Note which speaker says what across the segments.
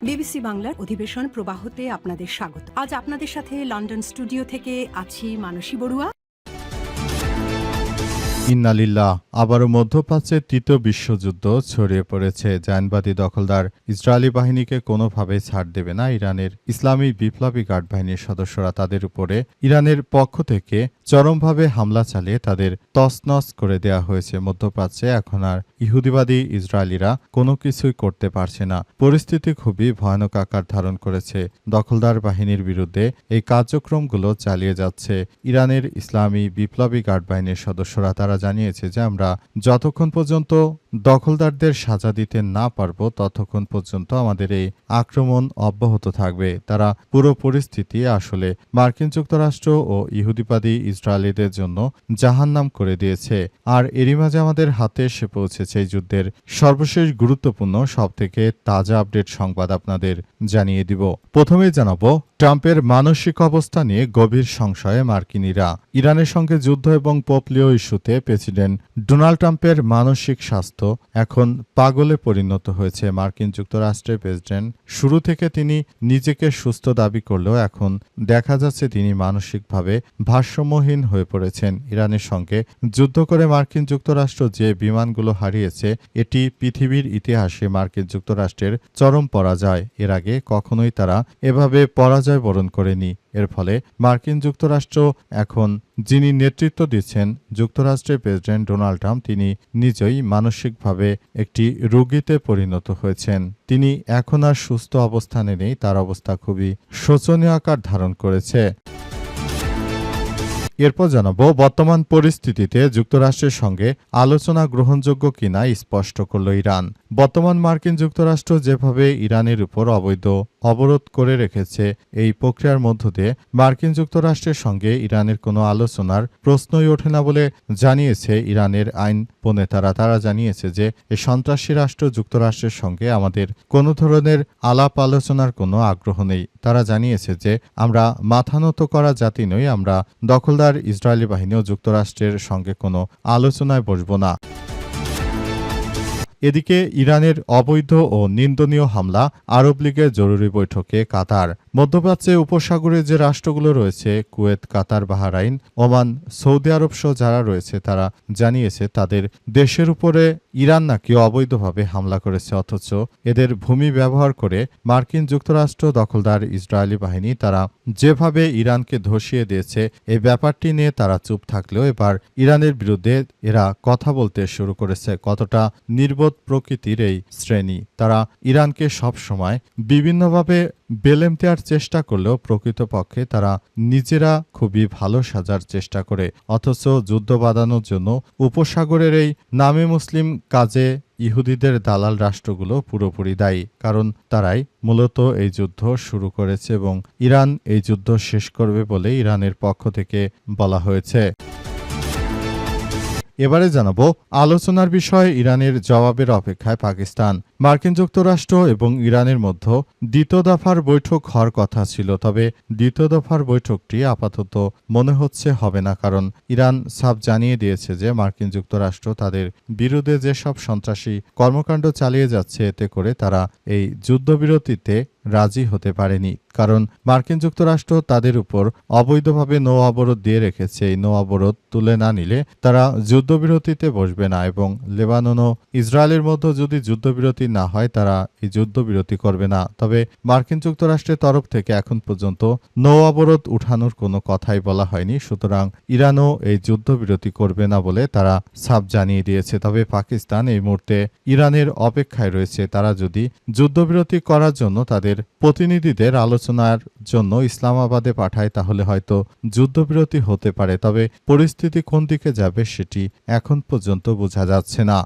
Speaker 1: BBC বাংলার অধিবেশন প্রবাহতে আপনাদের স্বাগত। আজ আপনাদের সাথে লন্ডন স্টুডিও থেকে আছি মানসী বড়ুয়া।
Speaker 2: ইন্না লিল্লাহ। আবারও মধ্যপ্রাচ্যে তৃতীয় বিশ্বযুদ্ধ ছড়িয়ে পড়েছে। জায়নবাদী দখলদার ইসরায়েলি বাহিনীকে কোনোভাবেই ছাড় দেবে না ইরানের ইসলামী বিপ্লবী গার্ড বাহিনীর সদস্যরা। তাদের উপরে ইরানের পক্ষ থেকে চরমভাবে হামলা চালিয়ে তাদের তছনছ করে দেয়া হয়েছে। মধ্যপ্রাচ্যে এখন আর ইহুদিবাদী ইসরায়েলিরা কোনো কিছুই করতে পারছে না। পরিস্থিতি খুবই ভয়ানক আকার ধারণ করেছে। দখলদার বাহিনীর বিরুদ্ধে এই কার্যক্রমগুলো চালিয়ে যাচ্ছে ইরানের ইসলামী বিপ্লবী গার্ড বাহিনীর সদস্যরা। তারা জানিয়েছে যে আমরা যতক্ষণ পর্যন্ত দখলদারদের সাজা দিতে না পারব ততক্ষণ পর্যন্ত আমাদের এই আক্রমণ অব্যাহত থাকবে। তারা পুরো পরিস্থিতি আসলে মার্কিন যুক্তরাষ্ট্র ও ইহুদিবাদী ইসরায়েলিদের জন্য জাহান্নাম করে দিয়েছে। আর এরই মাঝে আমাদের হাতে এসে পৌঁছেছে এই যুদ্ধের সর্বশেষ গুরুত্বপূর্ণ সবথেকে তাজা আপডেট সংবাদ আপনাদের জানিয়ে দিব। প্রথমেই জানাবো ট্রাম্পের মানসিক অবস্থা নিয়ে গভীর সংশয়ে মার্কিনীরা। ইরানের সঙ্গে যুদ্ধ এবং পোপলীয় ইস্যুতে প্রেসিডেন্ট ডোনাল্ড ট্রাম্পের মানসিক স্বাস্থ্য এখন পাগলে পরিণত হয়েছে। মার্কিন যুক্তরাষ্ট্রের প্রেসিডেন্ট শুরু থেকে তিনি নিজেকে সুস্থ দাবি করলেও এখন দেখা যাচ্ছে তিনি মানসিকভাবে ভারসাম্যহীন হয়ে পড়েছেন। ইরানের সঙ্গে যুদ্ধ করে মার্কিন যুক্তরাষ্ট্র যে বিমানগুলো হারিয়েছে এটি পৃথিবীর ইতিহাসে মার্কিন যুক্তরাষ্ট্রের চরম পরাজয়। এর আগে কখনোই তারা এভাবে পরাজয় বরণ করেনি। এর ফলে মার্কিন যুক্তরাষ্ট্র এখন যিনি নেতৃত্ব দিচ্ছেন যুক্তরাষ্ট্রের প্রেসিডেন্ট ডোনাল্ড ট্রাম্প তিনি নিজেই মানসিকভাবে একটি রোগীতে পরিণত হয়েছেন। তিনি এখন আর সুস্থ অবস্থানে নেই। তার অবস্থা খুবই শোচনীয় আকার ধারণ করেছে। এরপর জানাবো বর্তমান পরিস্থিতিতে যুক্তরাষ্ট্রের সঙ্গে আলোচনা গ্রহণযোগ্য কিনা স্পষ্ট করল ইরান। বর্তমান মার্কিন যুক্তরাষ্ট্র যেভাবে ইরানের উপর অবৈধ অবরোধ করে রেখেছে এই প্রক্রিয়ার মধ্য দিয়ে মার্কিন যুক্তরাষ্ট্রের সঙ্গে ইরানের কোনো আলোচনার প্রশ্নই ওঠে না বলে জানিয়েছে ইরানের আইন প্রণেতারা। তারা জানিয়েছে যে এই সন্ত্রাসী রাষ্ট্র যুক্তরাষ্ট্রের সঙ্গে আমাদের কোনো ধরনের আলাপ আলোচনার কোনো আগ্রহ নেই। তারা জানিয়েছে যে আমরা মাথা নত করা জাতি নই, আমরা দখলদার ইসরায়েলি বাহিনী ও যুক্তরাষ্ট্রের সঙ্গে কোনো আলোচনায় বসব না। এদিকে ইরানের অবৈধ ও নিন্দনীয় হামলা, আরব লীগের জরুরি বৈঠকে কাতার। মধ্যপ্রাচ্যে উপসাগরে যে রাষ্ট্রগুলো রয়েছে কুয়েত, কাতার, বাহরাইন, ওমান, সৌদি আরব সহ যারা রয়েছে তারা জানিয়েছে তাদের দেশের উপরে ইরান নাকি অবৈধভাবে হামলা করেছে। অথচ এদের ভূমি ব্যবহার করে মার্কিন যুক্তরাষ্ট্র দখলদার ইসরায়েলি বাহিনী তারা যেভাবে ইরানকে ধসিয়ে দিয়েছে এই ব্যাপারটি নিয়ে তারা চুপ থাকলেও এবার ইরানের বিরুদ্ধে এরা কথা বলতে শুরু করেছে। কতটা নির্বোধ প্রকৃতির এই শ্রেণী। তারা ইরানকে সব সময় বিভিন্নভাবে বেলেম দেওয়ার চেষ্টা করলেও প্রকৃতপক্ষে তারা নিজেরা খুবই ভালো সাজার চেষ্টা করে। অথচ যুদ্ধ বাঁধানোর জন্য উপসাগরের এই নামে মুসলিম কাজে ইহুদিদের দালাল রাষ্ট্রগুলো পুরোপুরি দায়ী। কারণ তারাই মূলত এই যুদ্ধ শুরু করেছে এবং ইরান এই যুদ্ধ শেষ করবে বলে ইরানের পক্ষ থেকে বলা হয়েছে। এবারে জানাবো আলোচনার বিষয়ে ইরানের জবাবের অপেক্ষায় পাকিস্তান। মার্কিন যুক্তরাষ্ট্র এবং ইরানের মধ্যে দ্বিতীয় দফার বৈঠক হওয়ার কথা ছিল, তবে দ্বিতীয় দফার বৈঠকটি আপাতত মনে হচ্ছে হবে না। কারণ ইরান সাফ জানিয়ে দিয়েছে যে মার্কিন যুক্তরাষ্ট্র তাদের বিরুদ্ধে যেসব সন্ত্রাসী কর্মকাণ্ড চালিয়ে যাচ্ছে এতে করে তারা এই যুদ্ধবিরতিতে রাজি হতে পারেনি। কারণ মার্কিন যুক্তরাষ্ট্র তাদের উপর অবৈধভাবে নৌ অবরোধ দিয়ে রেখেছে। এই নৌ অবরোধ তুলে না নিলে তারা যুদ্ধবিরতিতে বসবে না এবং লেবানন ও ইসরায়েলের মধ্যে যদি যুদ্ধবিরতি না হয় তারা এই যুদ্ধবিরতি করবে না। তবে মার্কিন যুক্তরাষ্ট্রের তরফ থেকে এখন পর্যন্ত নৌ অবরোধ উঠানোর কোনো কথাই বলা হয়নি। সুতরাং ইরানও এই যুদ্ধবিরতি করবে না বলে তারা সাফ জানিয়ে দিয়েছে। তবে পাকিস্তান এই মুহূর্তে ইরানের অপেক্ষায় রয়েছে। তারা যদি যুদ্ধবিরতি করার জন্য তাদের প্রতিনিধিদের আলোচনার জন্য ইসলামাবাদে পাঠায় তাহলে হয়তো যুদ্ধবিরতি হতে পারে। তবে পরিস্থিতি কোন দিকে যাবে সেটি এখন পর্যন্ত বোঝা যাচ্ছে না।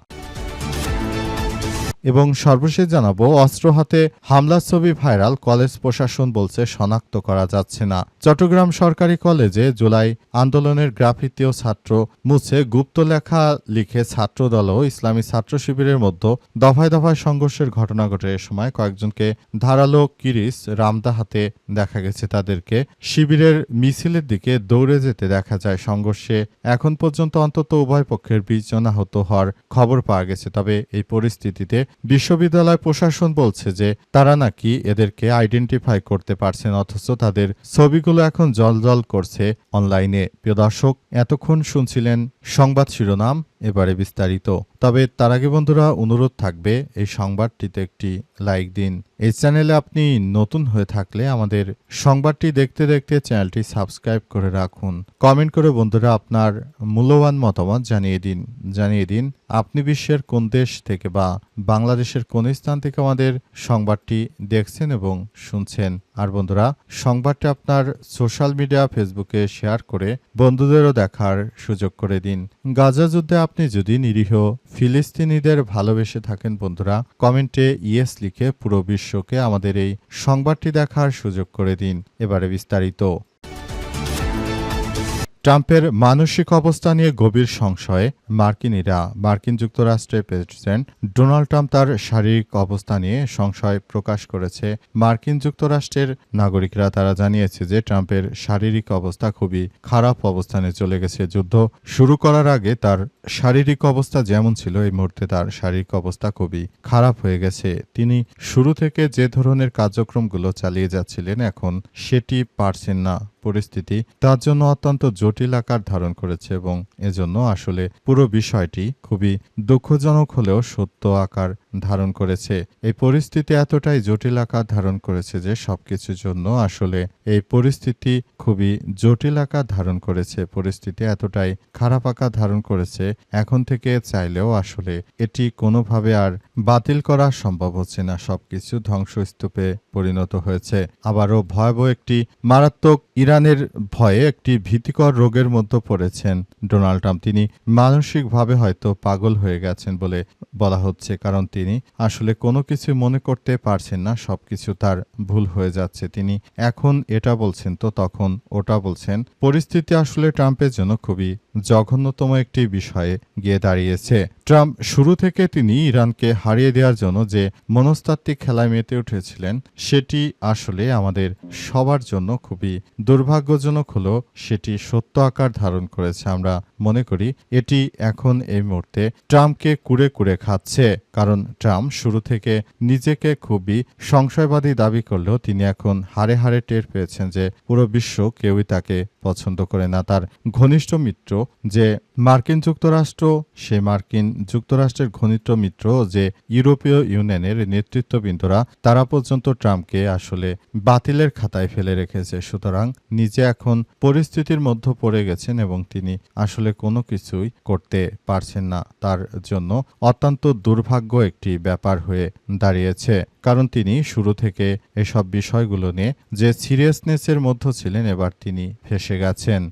Speaker 2: এবং সর্বশেষ জানাবো অস্ত্র হাতে হামলার ছবি ভাইরাল, কলেজ প্রশাসন বলছে শনাক্ত করা যাচ্ছে না। চট্টগ্রাম সরকারি কলেজে জুলাই আন্দোলনের গ্রাফিতি ও ছাত্র মুছে গুপ্ত লেখা লিখে ছাত্রদল ও ইসলামী ছাত্র শিবিরের মধ্যে দফায় দফায় সংঘর্ষের ঘটনা ঘটে। এ সময় কয়েকজনকে ধারালো কিরিচ রামদা হাতে দেখা গেছে। তাদেরকে শিবিরের মিছিলের দিকে দৌড়ে যেতে দেখা যায়। সংঘর্ষে এখন পর্যন্ত অন্তত উভয় পক্ষের 20 জন আহত হওয়ার খবর পাওয়া গেছে। তবে এই পরিস্থিতিতে বিশ্ববিদ্যালয় প্রশাসন বলছে যে তারা নাকি এদেরকে আইডেন্টিফাই করতে পারছেন, অথচ তাদের ছবিগুলো এখন জ্বলজ্বল করছে অনলাইনে। প্রিয় দর্শক, এতক্ষণ শুনছিলেন সংবাদ শিরোনাম, এবারে বিস্তারিত। তবে তার আগে বন্ধুরা অনুরোধ থাকবে এই সংবাদটিতে একটি লাইক দিন। এই চ্যানেলে আপনি নতুন হয়ে থাকলে আমাদের সংবাদটি দেখতে দেখতে চ্যানেলটি সাবস্ক্রাইব করে রাখুন। কমেন্ট করে বন্ধুরা আপনার মূল্যবান মতামত জানিয়ে দিন আপনি বিশ্বের কোন দেশ থেকে বা বাংলাদেশের কোন স্থান থেকে আমাদের সংবাদটি দেখছেন এবং শুনছেন। আর বন্ধুরা, সংবাদটি আপনার সোশ্যাল মিডিয়া ফেসবুকে শেয়ার করে বন্ধুদেরও দেখার সুযোগ করে দিন। গাজা যুদ্ধে আপনি যদি নিরীহ ফিলিস্তিনিদের ভালোবেসে থাকেন বন্ধুরা, কমেন্টে ইয়েস লিখে পুরো বিশ্বকে আমাদের এই সংবাদটি দেখার সুযোগ করে দিন। এবারে বিস্তারিত। ট্রাম্পের মানসিক অবস্থা নিয়ে গভীর সংশয়ে মার্কিনীরা। মার্কিন যুক্তরাষ্ট্রের প্রেসিডেন্ট ডোনাল্ড ট্রাম্প তার শারীরিক অবস্থা নিয়ে সংশয় প্রকাশ করেছে। মার্কিন যুক্তরাষ্ট্রের নাগরিকরা তারা জানিয়েছে যে ট্রাম্পের শারীরিক অবস্থা খুবই খারাপ অবস্থানে চলে গেছে। যুদ্ধ শুরু করার আগে তার শারীরিক অবস্থা যেমন ছিল, এই মুহূর্তে তার শারীরিক অবস্থা খুবই খারাপ হয়ে গেছে। তিনি শুরু থেকে যে ধরনের কার্যক্রমগুলো চালিয়ে যাচ্ছিলেন, এখন সেটি পারছেন না। পরিস্থিতি তার জন্য অত্যন্ত জটিল আকার ধারণ করেছে এবং এজন্য আসলে পুরো বিষয়টি খুবই দুঃখজনক হলেও সত্য আকার ধারণ করেছে। এই পরিস্থিতি এতটাই জটিল আকার ধারণ করেছে যে সবকিছুর জন্য আসলে এই পরিস্থিতি খুবই জটিল আকার ধারণ করেছে। পরিস্থিতি এতটাই খারাপ আকার ধারণ করেছে, এখন থেকে চাইলেও আসলে এটি কোনোভাবে আর বাতিল করা সম্ভব হচ্ছে না। সবকিছু ধ্বংসস্তূপে পরিণত হয়েছে। আবারও ভয়াবহ একটি মারাত্মক ইরানের ভয়ে একটি ভীতিকর রোগের মধ্যে পড়েছেন ডোনাল্ড ট্রাম্প। তিনি মানসিকভাবে হয়তো পাগল হয়ে গেছেন বলে বলা হচ্ছে, কারণ তিনি আসলে কোনো কিছু মনে করতে পারছেন না। সবকিছু তার ভুল হয়ে যাচ্ছে। তিনি এখন এটা বলছেন তো তখন ওটা বলছেন। পরিস্থিতি আসলে ট্রাম্পের জন্য খুবই জঘন্যতম একটি বিষয়ে গিয়ে দাঁড়িয়েছে। ট্রাম্প শুরু থেকে তিনি ইরানকে হারিয়ে দেওয়ার জন্য যে মনস্তাত্ত্বিক খেলায় মেতে উঠেছিলেন, সেটি আসলে আমাদের সবার জন্য খুবই দুর্ভাগ্যজনক হলেও সেটি সত্য আকার ধারণ করেছে। আমরা মনে করি এটি এখন এই মুহূর্তে ট্রাম্পকে কুড়ে কুড়ে খাচ্ছে, কারণ ট্রাম্প শুরু থেকে নিজেকে খুবই সংশয়বাদী দাবি করলেও তিনি এখন হাড়ে হাড়ে টের পেয়েছেন যে পুরো বিশ্ব কেউই তাকে পছন্দ করে না। তার ঘনিষ্ঠ মিত্র যে মার্কিন যুক্তরাষ্ট্র, সে মার্কিন যুক্তরাষ্ট্রের ঘনিষ্ঠ মিত্র যে ইউরোপীয় ইউনিয়নের নেতৃত্ববৃন্দরা, তারা পর্যন্ত ট্রাম্পকে আসলে বাতিলের খাতায় ফেলে রেখেছে। সুতরাং নিজে এখন পরিস্থিতির মধ্যে পড়ে গেছেন এবং তিনি আসলে কোনো কিছুই করতে পারছেন না। তার জন্য অত্যন্ত দুর্ভাগ্য একটি ব্যাপার হয়ে দাঁড়িয়েছে, কারণ তিনি শুরু থেকে এসব বিষয়গুলো নিয়ে যে সিরিয়াসনেসের মধ্যে ছিলেন, এবার তিনি ফেঁসে গেছেন।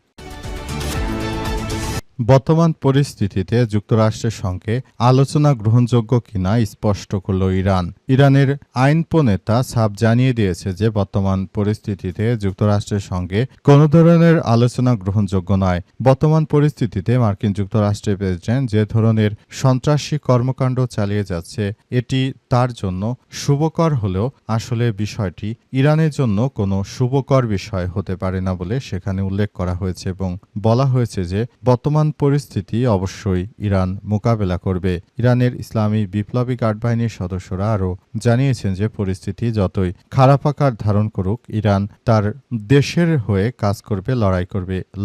Speaker 2: বর্তমান পরিস্থিতিতে যুক্তরাষ্ট্রের সঙ্গে আলোচনা গ্রহণযোগ্য কিনা স্পষ্ট করল ইরান। ইরানের আইন প্রণেতা সাব জানিয়ে দিয়েছে যে বর্তমান পরিস্থিতিতে যুক্তরাষ্ট্রের সঙ্গে কোনো ধরনের আলোচনা গ্রহণযোগ্য নয়। বর্তমান পরিস্থিতিতে মার্কিন যুক্তরাষ্ট্রের প্রেসিডেন্ট যে ধরনের সন্ত্রাসী কর্মকাণ্ড চালিয়ে যাচ্ছে, এটি তার জন্য শুভকর হলেও আসলে বিষয়টি ইরানের জন্য কোনো শুভকর বিষয় হতে পারে না বলে সেখানে উল্লেখ করা হয়েছে এবং বলা হয়েছে যে বর্তমান পরিস্থিতি অবশ্যই ইরান মোকাবেলা করবে। ইরানের ইসলামী বিপ্লবী গার্ড বাহিনীর সদস্যরা আরও জানিয়েছেন যে পরিস্থিতি যতই খারাপ আকার ধারণ করুক, ইরান তার দেশের হয়ে কাজ করবে,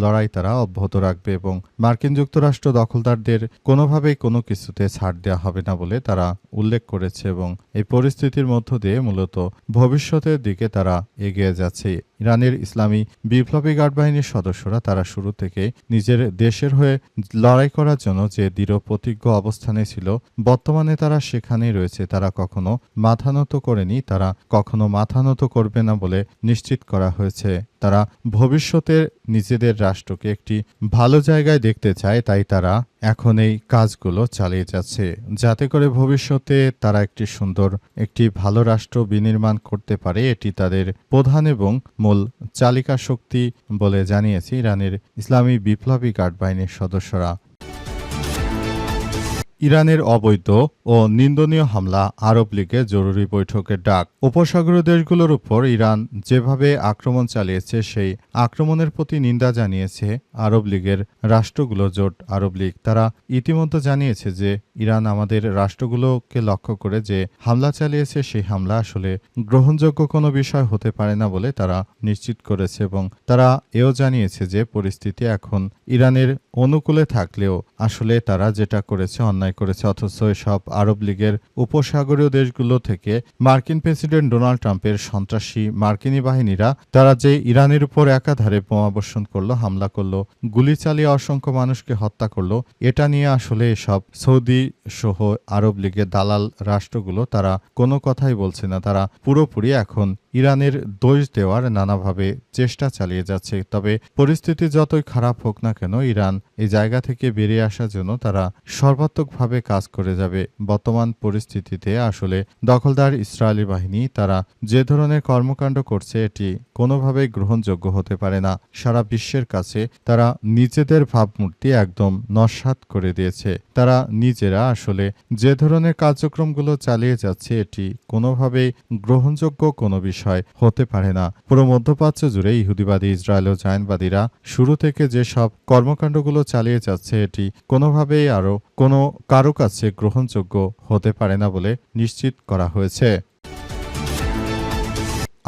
Speaker 2: লড়াই তারা অব্যাহত রাখবে এবং মার্কিন যুক্তরাষ্ট্র দখলদারদের কোনোভাবেই কোনো কিছুতে ছাড় দেওয়া হবে না বলে তারা উল্লেখ করেছে এবং এই পরিস্থিতির মধ্য দিয়ে মূলত ভবিষ্যতের দিকে তারা এগিয়ে যাচ্ছে। ইরানের ইসলামী বিপ্লবী গার্ড বাহিনীর সদস্যরা তারা শুরু থেকে নিজের দেশের হয়ে লড়াই করার জন্য যে দৃঢ় প্রতিজ্ঞ অবস্থানে ছিল, বর্তমানে তারা সেখানেই রয়েছে। তারা কখনো মাথা নত করেনি, তারা কখনো মাথা নত করবে না বলে নিশ্চিত করা হয়েছে। তারা ভবিষ্যতে নিজেদের রাষ্ট্রকে একটি ভালো জায়গায় দেখতে চায়, তাই তারা এখন এই কাজগুলো চালিয়ে যাচ্ছে যাতে করে ভবিষ্যতে তারা একটি ভালো রাষ্ট্র বিনির্মাণ করতে পারে। এটি তাদের প্রধান এবং মূল চালিকা শক্তি বলে জানিয়েছে ইরানের ইসলামী বিপ্লবী গার্ড বাহিনীর সদস্যরা। ইরানের অবৈধ ও নিন্দনীয় হামলা, আরব লীগে জরুরি বৈঠকের ডাক। উপসাগরীয় দেশগুলোর উপর ইরান যেভাবে আক্রমণ চালিয়েছে সেই আক্রমণের প্রতি নিন্দা জানিয়েছে আরব লীগের রাষ্ট্রগুলো। জোট আরব লীগ তারা ইতিমধ্যে জানিয়েছে যে ইরান আমাদের রাষ্ট্রগুলোকে লক্ষ্য করে যে হামলা চালিয়েছে সেই হামলা আসলে গ্রহণযোগ্য কোনো বিষয় হতে পারে না বলে তারা নিশ্চিত করেছে এবং তারা এও জানিয়েছে যে পরিস্থিতি এখন ইরানের অনুকূলে থাকলেও আসলে তারা যেটা করেছে অন্যায় করেছে। অথচ সব আরব লীগের উপসাগরীয় দেশগুলো থেকে মার্কিন প্রেসিডেন্ট ডোনাল্ড ট্রাম্পের সন্ত্রাসী মার্কিনী বাহিনীরা তারা যে ইরানের উপর একাধারে বোমাবর্ষণ করলো, হামলা করলো, গুলি চালিয়ে অসংখ্য মানুষকে হত্যা করলো, এটা নিয়ে আসলে এসব সৌদি সহ আরব লীগের দালাল রাষ্ট্রগুলো তারা কোনো কথাই বলছে না। তারা পুরোপুরি এখন ইরানের দোষ দেওয়ার নানাভাবে চেষ্টা চালিয়ে যাচ্ছে। তবে পরিস্থিতি যতই খারাপ হোক না কেন ইরান এই জায়গা থেকে বেরিয়ে আসার জন্য তারা সর্বাত্মকভাবে কাজ করে যাবে। বর্তমান পরিস্থিতিতে আসলে দখলদার ইসরায়েলি বাহিনী তারা যে ধরনের কর্মকাণ্ড করছে এটি কোনোভাবেই গ্রহণযোগ্য হতে পারে না। সারা বিশ্বের কাছে তারা নিজেদের ভাবমূর্তি একদম নস্যাৎ করে দিয়েছে। তারা নিজেরা আসলে যে ধরনের কার্যক্রমগুলো চালিয়ে যাচ্ছে এটি কোনোভাবেই গ্রহণযোগ্য কোনো বিষয় হতে পারে না। পুরো মধ্যপ্রাচ্য জুড়ে ইহুদিবাদী, ইসরায়েল ও জায়নবাদীরা শুরু থেকে যে সব কর্মকাণ্ডগুলো চালিয়ে যাচ্ছে এটি কোনোভাবেই আরও কোনো কারো কাছে গ্রহণযোগ্য হতে পারে না বলে নিশ্চিত করা হয়েছে।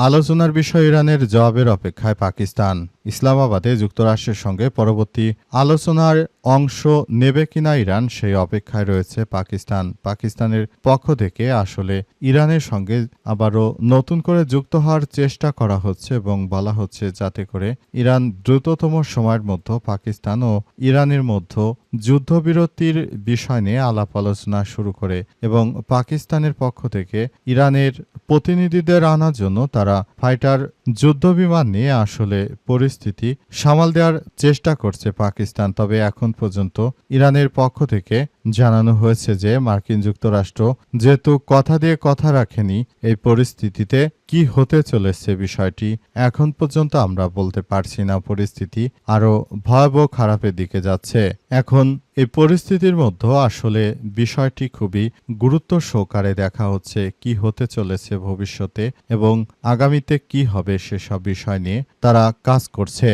Speaker 2: আলোচনার বিষয় ইরানের জবাবের অপেক্ষায় পাকিস্তান। ইসলামাবাদে যুক্তরাষ্ট্রের সঙ্গে পরবর্তী আলোচনার অংশ নেবে কিনা ইরান সেই অপেক্ষায় রয়েছে পাকিস্তান। পাকিস্তানের পক্ষ থেকে আসলে ইরানের সঙ্গে আবারও নতুন করে যুক্ত হওয়ার চেষ্টা করা হচ্ছে এবং বলা হচ্ছে যাতে করে ইরান দ্রুততম সময়ের মধ্যে পাকিস্তান ও ইরানের মধ্যে যুদ্ধবিরতির বিষয় নিয়ে আলাপ আলোচনা শুরু করে এবং পাকিস্তানের পক্ষ থেকে ইরানের প্রতিনিধিদের আনার জন্য তারা ফাইটার যুদ্ধবিমান নিয়ে আসলে পরিস্থিতি সামাল দেওয়ার চেষ্টা করছে পাকিস্তান। তবে এখন পর্যন্ত ইরানের পক্ষ থেকে জানানো হয়েছে যে মার্কিন যুক্তরাষ্ট্র যেহেতু কথা দিয়ে কথা রাখেনি, এই পরিস্থিতিতে কি হতে চলেছে বিষয়টি এখন পর্যন্ত আমরা বলতে পারছি না। পরিস্থিতি আরো ভয়াবহ খারাপের দিকে যাচ্ছে। এখন এই পরিস্থিতির মধ্যে আসলে বিষয়টি খুবই গুরুত্ব সহকারে দেখা হচ্ছে কি হতে চলেছে ভবিষ্যতে এবং আগামীতে কি হবে সেসব বিষয় নিয়ে তারা কাজ করছে।